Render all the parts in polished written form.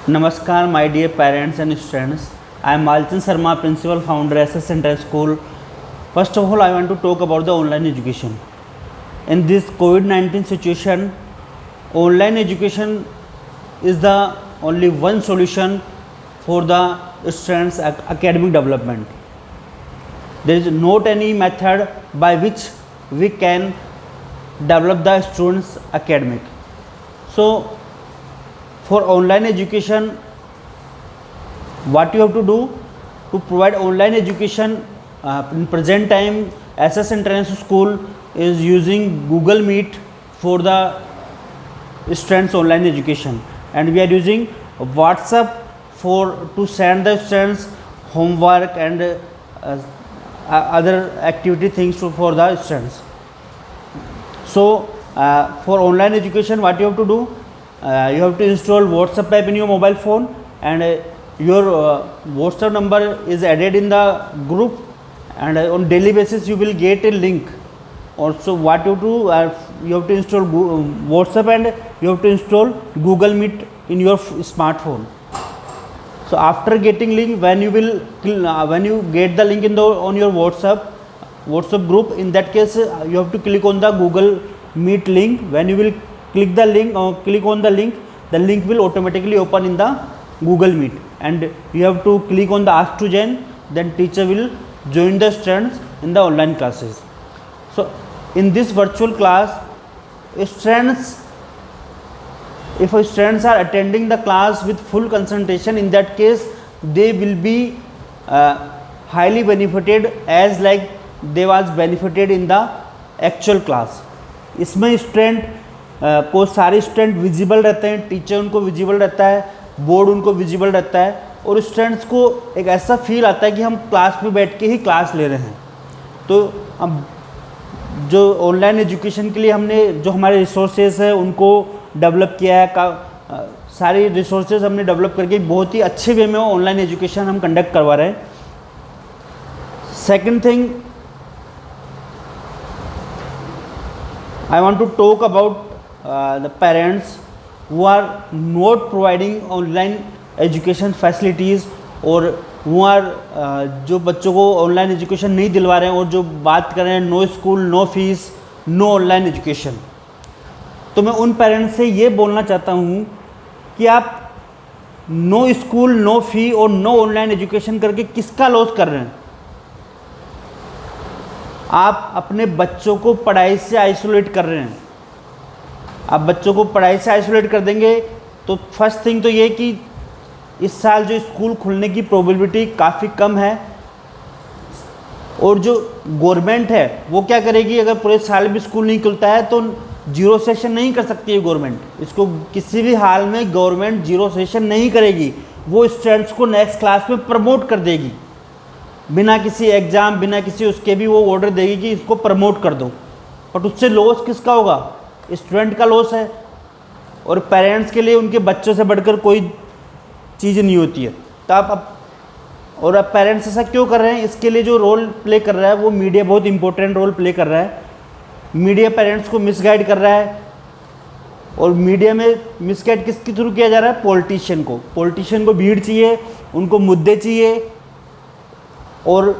Namaskar, my dear parents and students. I am Malchan Sharma, Principal Founder, SS Central School. First of all, I want to talk about the online education. In this COVID-19 situation, online education is the only one solution for the students' academic development. There is not any method by which we can develop the students' academic. So, for online education, what you have to do to provide online education in present time, SS Entrance School is using Google Meet for the students online education, and we are using WhatsApp to send the students homework and other activity things for the students. So for online education, what you have to do, you have to install WhatsApp app in your mobile phone, and your WhatsApp number is added in the group, and on daily basis you will get a link. Also, what you do, you have to install WhatsApp, and you have to install Google Meet in your smartphone. So after getting link, when you get the link on your WhatsApp group, in that case you have to click on the Google Meet link. When you will click the link or click on the link will automatically open in the Google Meet, and you have to click on the Ask to Join. Then teacher will join the students in the online classes. So in this virtual class, if students are attending the class with full concentration, in that case they will be highly benefited as like they was benefited in the actual class. इसमें student को सारे student visible रहते हैं, teacher उनको visible रहता है, board उनको visible रहता है, और स्टूडेंट्स को एक ऐसा फील आता है कि हम क्लास में बैठ के ही क्लास ले रहे हैं. तो अब जो ऑनलाइन एजुकेशन के लिए हमने जो हमारे रिसोर्सेज है उनको डेवलप किया है, सारी रिसोर्सेज हमने डेवलप करके बहुत ही अच्छे वे में ऑनलाइन एजुकेशन हम कंडक्ट करवा रहे हैं. Second thing, I want to talk about the parents who are not providing online education facilities, और who are जो बच्चों को ऑनलाइन एजुकेशन नहीं दिलवा रहे हैं, और जो बात कर रहे हैं no school no fees no online education. तो मैं उन पेरेंट्स से ये बोलना चाहता हूँ कि आप नो स्कूल नो फी और नो ऑनलाइन एजुकेशन करके किसका लॉस कर रहे हैं. आप अपने बच्चों को पढ़ाई से आइसोलेट कर रहे हैं. आप बच्चों को पढ़ाई से आइसोलेट कर देंगे तो फर्स्ट थिंग तो ये कि इस साल जो स्कूल खुलने की प्रोबेबिलिटी काफ़ी कम है, और जो गवर्नमेंट है वो क्या करेगी, अगर पूरे साल भी स्कूल नहीं खुलता है तो जीरो सेशन नहीं कर सकती है गवर्नमेंट. इसको किसी भी हाल में गवर्नमेंट जीरो सेशन नहीं करेगी. वो स्टूडेंट्स को नेक्स्ट क्लास में प्रमोट कर देगी, बिना किसी एग्ज़ाम बिना किसी उसके भी वो ऑर्डर देगी कि इसको प्रमोट कर दो. बट उससे लॉस किसका होगा, स्टूडेंट का लॉस है. और पेरेंट्स के लिए उनके बच्चों से बढ़कर कोई चीज़ नहीं होती है. तो अब पेरेंट्स ऐसा क्यों कर रहे हैं, इसके लिए जो रोल प्ले कर रहा है वो मीडिया बहुत इंपॉर्टेंट रोल प्ले कर रहा है. मीडिया पेरेंट्स को मिसगाइड कर रहा है, और मीडिया में मिसगाइड किसके थ्रू किया जा रहा है, पॉलिटिशियन को भीड़ चाहिए, उनको मुद्दे चाहिए, और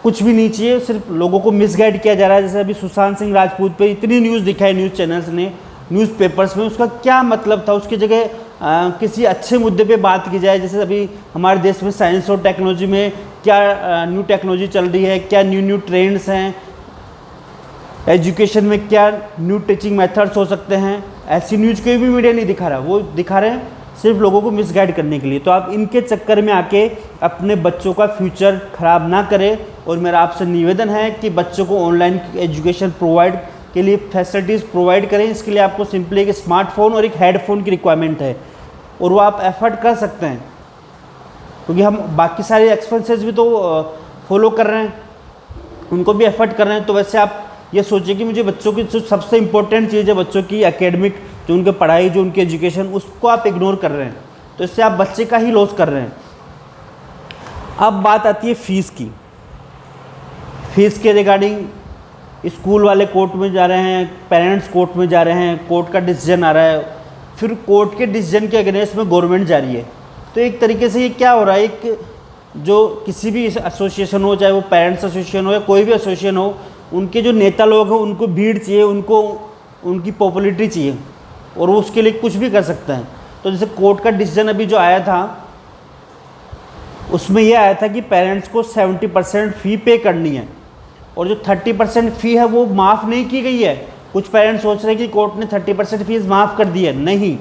कुछ भी नहीं चाहिए, सिर्फ लोगों को मिसगाइड किया जा रहा है. जैसे अभी सुशांत सिंह राजपूत पे इतनी न्यूज़ दिखाई न्यूज़ चैनल्स ने, न्यूज़पेपर्स में, उसका क्या मतलब था. उसकी जगह किसी अच्छे मुद्दे पे बात की जाए. जैसे अभी हमारे देश में साइंस और टेक्नोलॉजी में क्या न्यू टेक्नोलॉजी चल रही है, क्या न्यू ट्रेंड्स हैं, एजुकेशन में क्या न्यू टीचिंग मेथड्स हो सकते हैं, ऐसी न्यूज़ कोई भी मीडिया नहीं दिखा रहा. वो दिखा रहे हैं सिर्फ लोगों को मिसगाइड करने के लिए. तो आप इनके चक्कर में आके अपने बच्चों का फ्यूचर ख़राब ना करें. और मेरा आपसे निवेदन है कि बच्चों को ऑनलाइन एजुकेशन प्रोवाइड के लिए फैसिलिटीज़ प्रोवाइड करें. इसके लिए आपको सिंपली एक स्मार्टफोन और एक हेडफोन की रिक्वायरमेंट है, और वो आप एफर्ट कर सकते हैं, क्योंकि हम बाकी सारे एक्सपेंसेस भी तो फॉलो कर रहे हैं, उनको भी एफर्ट कर रहे हैं. तो वैसे आप ये सोचिए कि मुझे बच्चों की जो सबसे इम्पोर्टेंट चीज़ है, बच्चों की एकेडमिक जो उनके पढ़ाई जो उनकी एजुकेशन, उसको आप इग्नोर कर रहे हैं, तो इससे आप बच्चे का ही लॉस कर रहे हैं. अब बात आती है फ़ीस की. फ़ीस के रिगार्डिंग स्कूल वाले कोर्ट में जा रहे हैं, पेरेंट्स कोर्ट में जा रहे हैं, कोर्ट का डिसीजन आ रहा है, फिर कोर्ट के डिसीजन के अगेंस्ट में गवर्नमेंट जा रही है। तो एक तरीके से ये क्या हो रहा है, एक जो किसी भी एसोसिएशन हो, चाहे वो पेरेंट्स एसोसिएशन हो या कोई भी एसोसिएशन हो, उनके जो नेता लोग हैं उनको भीड़ चाहिए, उनको उनकी पॉपुलैरिटी चाहिए और वो उसके लिए कुछ भी कर सकते हैं। तो जैसे कोर्ट का डिसीजन अभी जो आया था उसमें यह आया था कि पेरेंट्स को 70% फ़ी पे करनी है और जो 30% फ़ी है वो माफ़ नहीं की गई है। कुछ पेरेंट्स सोच रहे हैं कि कोर्ट ने 30% फीस माफ़ कर दी है। नहीं,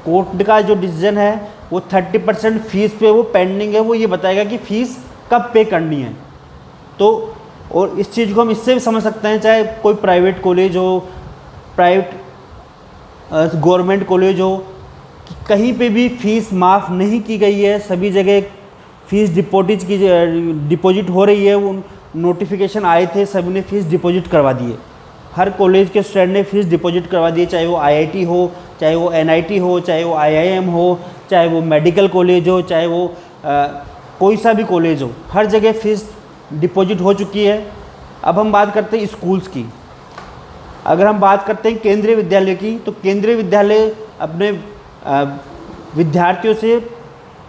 कोर्ट का जो डिसीजन है वो 30% फीस पे वो पेंडिंग है, वो ये बताएगा कि फ़ीस कब पे करनी है। तो और इस चीज़ को हम इससे भी समझ सकते हैं, चाहे कोई प्राइवेट कॉलेज हो, प्राइवेट गवर्नमेंट कॉलेज हो, कि कहीं पे भी फ़ीस माफ़ नहीं की गई है, सभी जगह फ़ीस डिपॉजिट हो रही है। वो नोटिफिकेशन आए थे, सभी ने फ़ीस डिपॉजिट करवा दी है। हर कॉलेज के स्टूडेंट ने फ़ीस डिपॉजिट करवा दी है, चाहे वो आईआईटी हो, चाहे वो एनआईटी हो, चाहे वो आईआईएम हो, चाहे वो मेडिकल कॉलेज हो, चाहे वो कोई सा भी कॉलेज हो, हर जगह फ़ीस डिपॉजिट हो चुकी है। अब हम बात करते हैं स्कूल्स की। अगर हम बात करते हैं केंद्रीय विद्यालय की, तो केंद्रीय विद्यालय अपने विद्यार्थियों से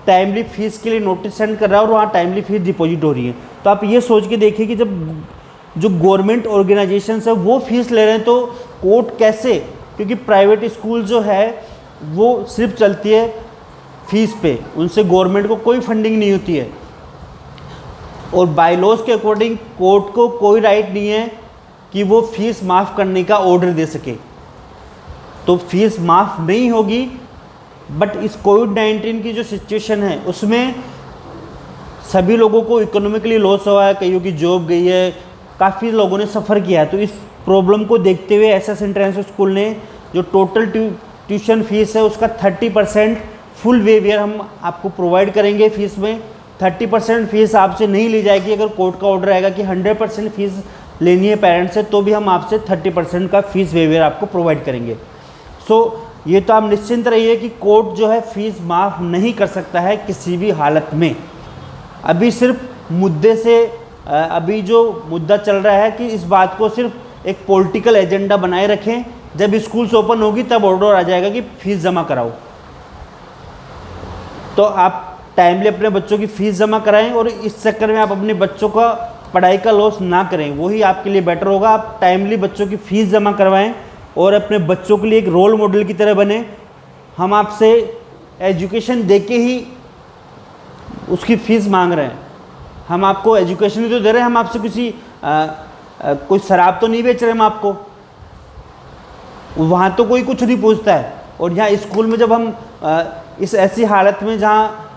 टाइमली फ़ीस के लिए नोटिस सेंड कर रहा है और वहाँ टाइमली फ़ीस डिपॉजिट हो रही है। तो आप ये सोच के देखिए कि जब जो गवर्नमेंट ऑर्गेनाइजेशन है वो फ़ीस ले रहे हैं तो कोर्ट कैसे, क्योंकि प्राइवेट स्कूल जो है वो सिर्फ चलती है फ़ीस पे, उनसे गवर्नमेंट को कोई फंडिंग नहीं होती है और बायलॉज के अकॉर्डिंग कोर्ट को कोई राइट नहीं है कि वो फ़ीस माफ़ करने का ऑर्डर दे सके। तो फीस माफ़ नहीं होगी, बट इस कोविड-19 की जो सिचुएशन है उसमें सभी लोगों को इकोनॉमिकली लॉस हुआ है, कईयों की जॉब गई है, काफ़ी लोगों ने सफ़र किया है। तो इस प्रॉब्लम को देखते हुए एसएस इंटरनेशनल स्कूल ने जो टोटल ट्यूशन फीस है उसका 30% फुल वेवियर हम आपको प्रोवाइड करेंगे। फ़ीस में 30% फ़ीस आपसे नहीं ली जाएगी। अगर कोर्ट का ऑर्डर आएगा कि 100% फ़ीस लेनी है पेरेंट्स से, तो भी हम आपसे 30% का फ़ीस वेवियर आपको प्रोवाइड करेंगे। सो ये तो आप निश्चिंत रहिए कि कोर्ट जो है फ़ीस माफ़ नहीं कर सकता है किसी भी हालत में। अभी सिर्फ मुद्दे से अभी जो मुद्दा चल रहा है कि इस बात को सिर्फ एक पॉलिटिकल एजेंडा बनाए रखें, जब स्कूल्स ओपन होगी तब ऑर्डर आ जाएगा कि फ़ीस जमा कराओ। तो आप टाइमली अपने बच्चों की फ़ीस जमा कराएं और इस चक्कर में आप अपने बच्चों का पढ़ाई का लॉस ना करें, वही आपके लिए बेटर होगा। आप टाइमली बच्चों की फ़ीस जमा करवाएं और अपने बच्चों के लिए एक रोल मॉडल की तरह बने। हम आपसे एजुकेशन देके ही उसकी फ़ीस मांग रहे हैं, हम आपको एजुकेशन ही तो दे रहे हैं, हम आपसे किसी कोई शराब तो नहीं बेच रहे हम आपको, वहाँ तो कोई कुछ नहीं पूछता है। और यहाँ स्कूल में जब हम इस ऐसी हालत में जहाँ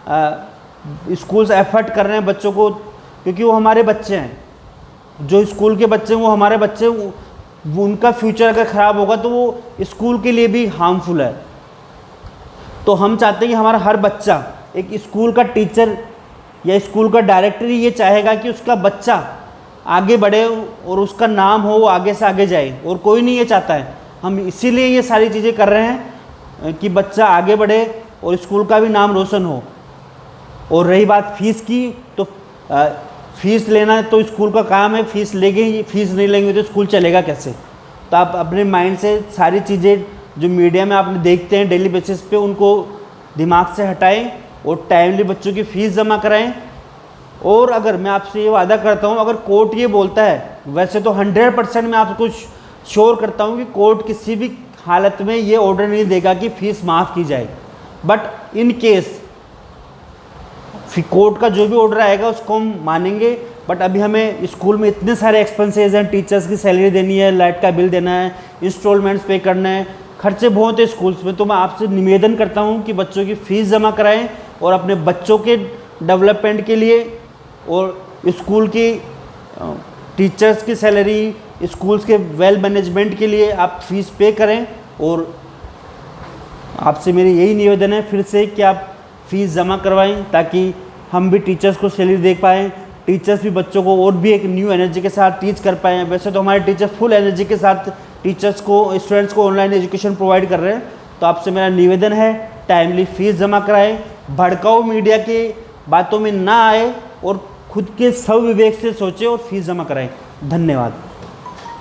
स्कूल्स एफर्ट कर रहे हैं बच्चों को, क्योंकि वो हमारे बच्चे हैं, जो स्कूल के बच्चे हैं वो हमारे बच्चे, वो उनका फ्यूचर अगर ख़राब होगा तो वो स्कूल के लिए भी हार्मफुल है। तो हम चाहते हैं कि हमारा हर बच्चा, एक स्कूल का टीचर या स्कूल का डायरेक्टर ही ये चाहेगा कि उसका बच्चा आगे बढ़े और उसका नाम हो, वो आगे से आगे जाए, और कोई नहीं ये चाहता है। हम इसीलिए ये सारी चीज़ें कर रहे हैं कि बच्चा आगे बढ़े और स्कूल का भी नाम रोशन हो। और रही बात फ़ीस की, तो फ़ीस लेना तो स्कूल का काम है, फ़ीस लेंगे, फ़ीस नहीं लेंगे तो स्कूल चलेगा कैसे। तो आप अपने माइंड से सारी चीज़ें जो मीडिया में आपने देखते हैं डेली बेसिस पे, उनको दिमाग से हटाएं और टाइमली बच्चों की फ़ीस जमा कराएं। और अगर मैं आपसे ये वादा करता हूँ, अगर कोर्ट ये बोलता है, वैसे तो 100% मैं आपको श्योर करता हूँ कि कोर्ट किसी भी हालत में ये ऑर्डर नहीं देगा कि फ़ीस माफ़ की जाए, बट इन केस कोर्ट का जो भी ऑर्डर आएगा उसको हम मानेंगे। बट अभी हमें स्कूल में इतने सारे एक्सपेंसेस हैं, टीचर्स की सैलरी देनी है, लाइट का बिल देना है, इंस्टॉलमेंट्स पे करना है, खर्चे बहुत है स्कूल्स में। तो मैं आपसे निवेदन करता हूँ कि बच्चों की फ़ीस जमा कराएं और अपने बच्चों के डेवलपमेंट के लिए और स्कूल की टीचर्स की सैलरी, स्कूल्स के वेल मैनेजमेंट के लिए आप फ़ीस पे करें। और आपसे मेरी यही निवेदन है फिर से कि आप फ़ीस जमा करवाएं, ताकि हम भी टीचर्स को सैलरी दे पाएँ, टीचर्स भी बच्चों को और भी एक न्यू एनर्जी के साथ टीच कर पाएँ। वैसे तो हमारे टीचर फुल एनर्जी के साथ टीचर्स को, स्टूडेंट्स को ऑनलाइन एजुकेशन प्रोवाइड कर रहे हैं। तो आपसे मेरा निवेदन है, टाइमली फ़ीस जमा कराएं, भड़काऊ मीडिया की बातों में ना आए और खुद के स्वविवेक से सोचें और फ़ीस जमा कराएं। धन्यवाद।